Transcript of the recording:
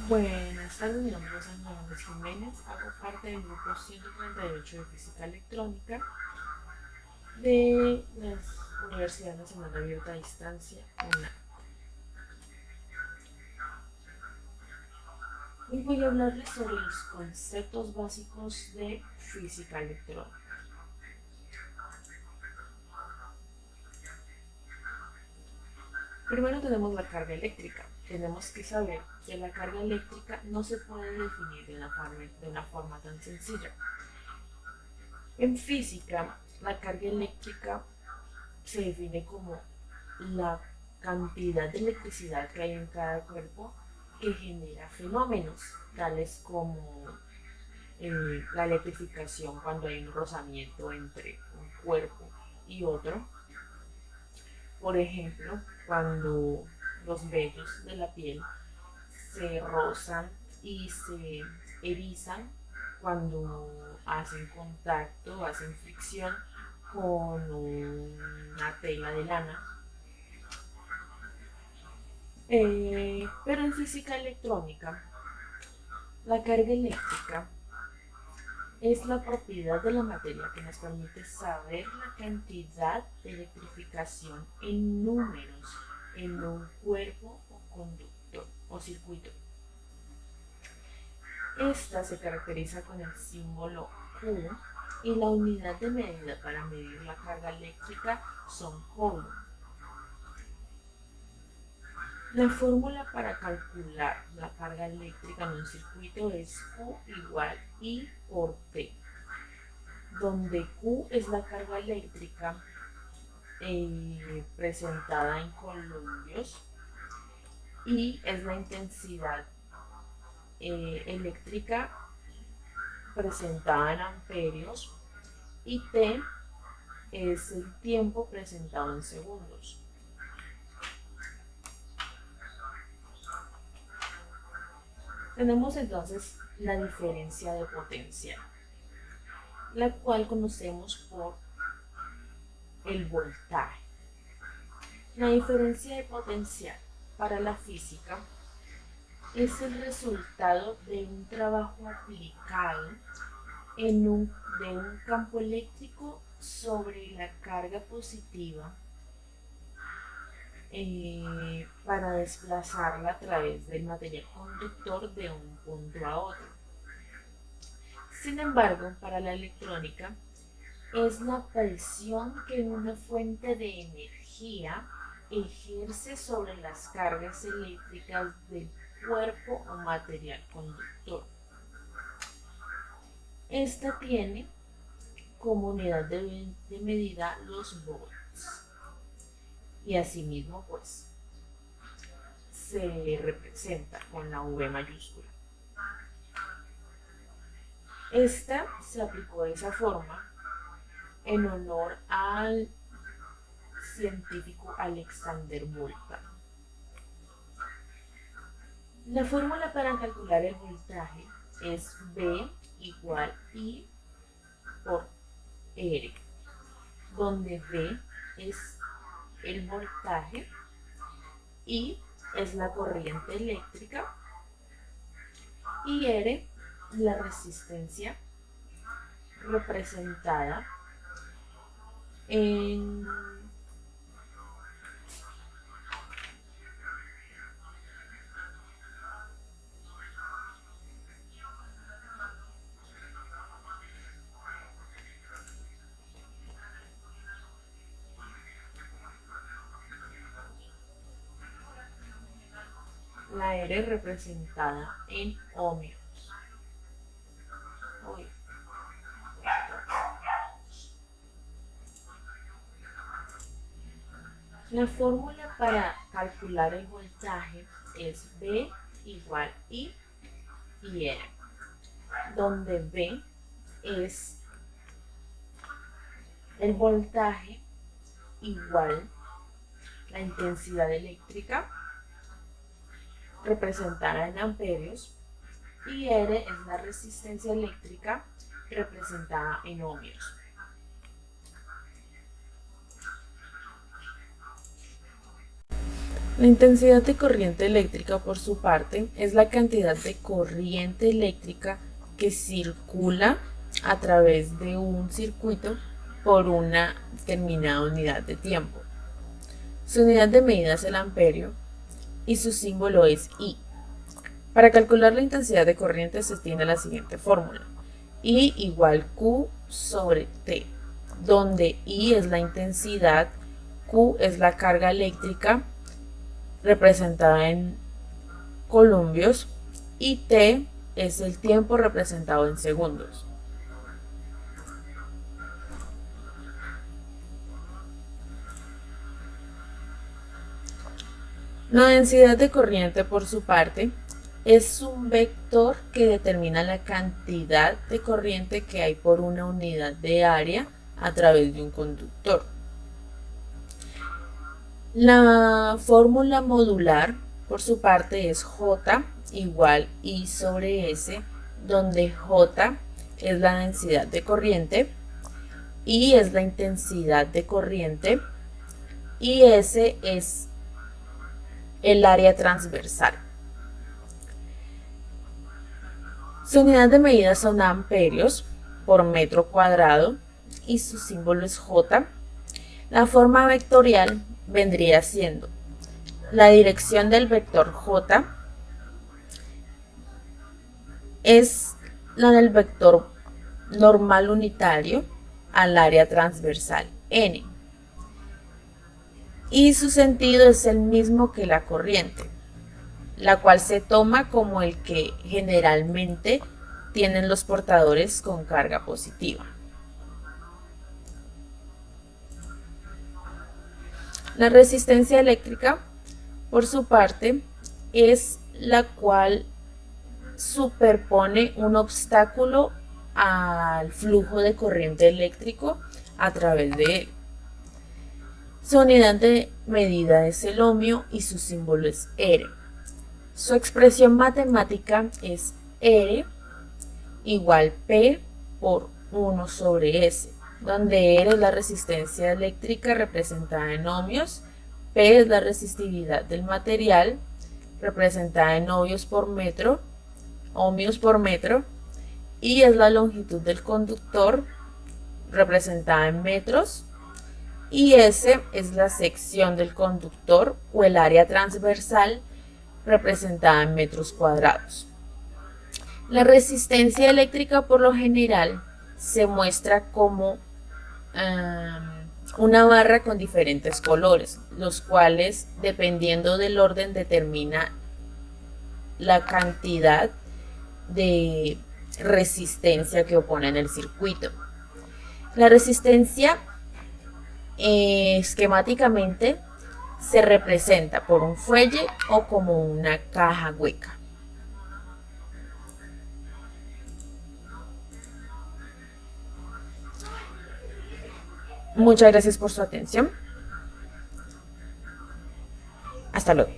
Buenas tardes, mi nombre es Ángel Hernández Jiménez, hago parte del grupo 138 de Física Electrónica de la Universidad Nacional Abierta a Distancia, UNAM. Hoy voy a hablarles sobre los conceptos básicos de física electrónica. Primero tenemos la carga eléctrica. Tenemos que saber que la carga eléctrica no se puede definir de una forma tan sencilla. En física, la carga eléctrica se define como la cantidad de electricidad que hay en cada cuerpo que genera fenómenos tales como la electrificación cuando hay un rozamiento entre un cuerpo y otro. Por ejemplo, cuando los vellos de la piel se rozan y se erizan cuando hacen contacto, hacen fricción con una tela de lana. Pero en física electrónica, la carga eléctrica es la propiedad de la materia que nos permite saber la cantidad de electrificación en números en un cuerpo o conductor o circuito. Esta se caracteriza con el símbolo Q y la unidad de medida para medir la carga eléctrica son Coulomb. La fórmula para calcular la carga eléctrica en un circuito es Q igual I por T, donde Q es la carga eléctrica presentada en columpios, I es la intensidad eléctrica presentada en amperios y T es el tiempo presentado en segundos. Tenemos entonces la diferencia de potencial, la cual conocemos por el voltaje. La diferencia de potencial para la física es el resultado de un trabajo aplicado de un campo eléctrico sobre la carga positiva para desplazarla a través del material conductor de un punto a otro. Sin embargo, para la electrónica, es la presión que una fuente de energía ejerce sobre las cargas eléctricas del cuerpo o material conductor. Esta tiene como unidad de medida los volts y asimismo pues se representa con la V mayúscula. Esta se aplicó de esa forma en honor al científico Alexander Volta. La fórmula para calcular el voltaje es V igual I por R, donde V es el voltaje, I es la corriente eléctrica y R la resistencia representada en la R representada en ohmios. La fórmula para calcular el voltaje es V igual I y R, donde V es el voltaje igual la intensidad eléctrica representada en amperios y R es la resistencia eléctrica representada en ohmios. La intensidad de corriente eléctrica, por su parte, es la cantidad de corriente eléctrica que circula a través de un circuito por una determinada unidad de tiempo. Su unidad de medida es el amperio y su símbolo es I. Para calcular la intensidad de corriente se tiene la siguiente fórmula: I igual Q sobre T, donde I es la intensidad, Q es la carga eléctrica representada en columpios y T es el tiempo representado en segundos. La densidad de corriente, por su parte, es un vector que determina la cantidad de corriente que hay por una unidad de área a través de un conductor. La fórmula modular, por su parte, es J igual I sobre S, donde J es la densidad de corriente, I es la intensidad de corriente y S es el área transversal. Su unidad de medida son amperios por metro cuadrado y su símbolo es J. La forma vectorial vendría siendo la dirección del vector J es la del vector normal unitario al área transversal N y su sentido es el mismo que la corriente, la cual se toma como el que generalmente tienen los portadores con carga positiva. La resistencia eléctrica, por su parte, es la cual superpone un obstáculo al flujo de corriente eléctrico a través de él. Su unidad de medida es el ohmio y su símbolo es R. Su expresión matemática es R igual P por 1 sobre S, donde R es la resistencia eléctrica representada en ohmios, P es la resistividad del material representada en ohmios por metro, y es la longitud del conductor representada en metros, y S es la sección del conductor o el área transversal representada en metros cuadrados. La resistencia eléctrica por lo general se muestra como una barra con diferentes colores, los cuales dependiendo del orden determina la cantidad de resistencia que opone en el circuito. La resistencia esquemáticamente se representa por un fuelle o como una caja hueca. Muchas gracias por su atención. Hasta luego.